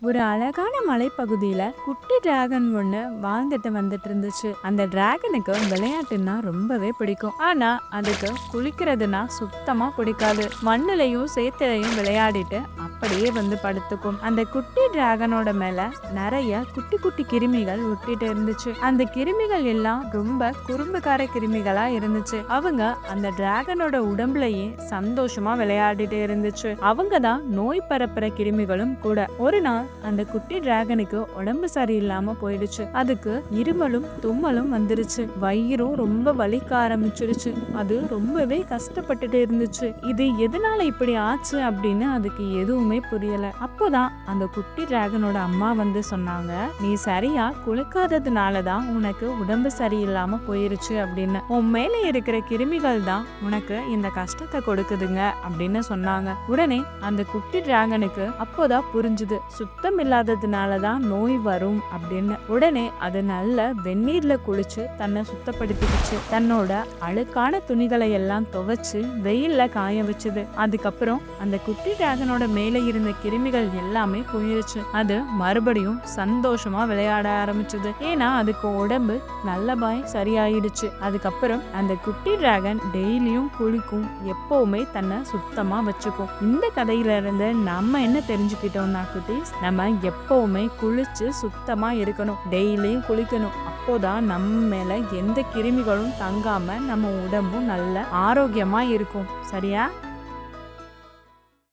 ஒரு அழகான மலைப்பகுதியில குட்டி டிராகன் ஒண்ணு வாழ்ந்துட்டு வந்துட்டு இருந்துச்சு. அந்த டிராகனுக்கு விளையாட்டுன்னா ரொம்பவே பிடிக்கும். ஆனா அதுக்கு குளிக்கிறதுனா சுத்தமா பிடிக்காது. மண்ணுலயும் சேத்துலையும் விளையாடிட்டு அப்படியே வந்து படுத்துக்கும். அந்த குட்டி டிராகனோட மேல நிறைய குட்டி குட்டி கிருமிகள் ஒட்டிட்டு இருந்துச்சு. அந்த கிருமிகள் எல்லாம் ரொம்ப குறும்புக்கார கிருமிகளா இருந்துச்சு. அவங்க அந்த டிராகனோட உடம்புலயே சந்தோஷமா விளையாடிட்டு இருந்துச்சு. அவங்க தான் நோய் பரப்புற கிருமிகளும் கூட. ஒரு நாள் அந்த குட்டி டிராகனுக்கு உடம்பு சரியில்லாம போயிடுச்சு. அதுக்கு இருமலும் தும்மலும் வந்துருச்சு. வயிறும் ரொம்ப வலிக்க ஆரம்பிச்சிருச்சு. அது ரொம்பவே கஷ்டப்பட்டுட்டு இருந்துச்சு. இது எதனால இப்படி ஆச்சு அப்படின்னு அதுக்கு எதுவுமே புரியல. அப்போதான் அந்த குட்டி டிராகனோட அம்மா வந்து சொன்னாங்க, நீ சரியா குளிக்காததுனாலதான் உனக்கு உடம்பு சரியில்லாம போயிருச்சு அப்படின்னு. உன் மேல இருக்கிற கிருமிகள் தான் உனக்கு இந்த கஷ்டத்தை கொடுக்குதுங்க அப்படின்னு சொன்னாங்க. உடனே அந்த குட்டி டிராகனுக்கு அப்போதான் புரிஞ்சுது, சுத்தம் இல்லாததுனாலதான் நோய் வரும் அப்படின்னு. உடனே அது நல்ல வெந்நீர்ல குளிச்சு தன்னை சுத்தப்படுத்திடுச்சு. தன்னோட அழுக்கான துணிகளை எல்லாம் துவைச்சு வெயில்ல காய வச்சுது. அதுக்கப்புறம் அந்த குட்டி டிராகனோட மேல இருந்த கிருமிகள் எல்லாமே போயிருச்சு. அது மறுபடியும் சந்தோஷமா விளையாட ஆரம்பிச்சது. ஏன்னா அதுக்கு உடம்பு நல்லபாய் சரியாயிடுச்சு. அதுக்கப்புறம் அந்த குட்டி டிராகன் டெய்லியும் குளிக்கும், எப்பவுமே தன்னை சுத்தமா வச்சுக்கும். இந்த கதையில இருந்து நம்ம என்ன தெரிஞ்சுக்கிட்டோம்னா குட்டீஸ், நம்ம எப்பவுமே குளிச்சு சுத்தமா இருக்கணும், டெய்லியும் குளிக்கணும். அப்போதான் நம்ம மேல எந்த கிருமிகளும் தங்காம நம்ம உடம்பும் நல்ல ஆரோக்கியமா இருக்கும். சரியா?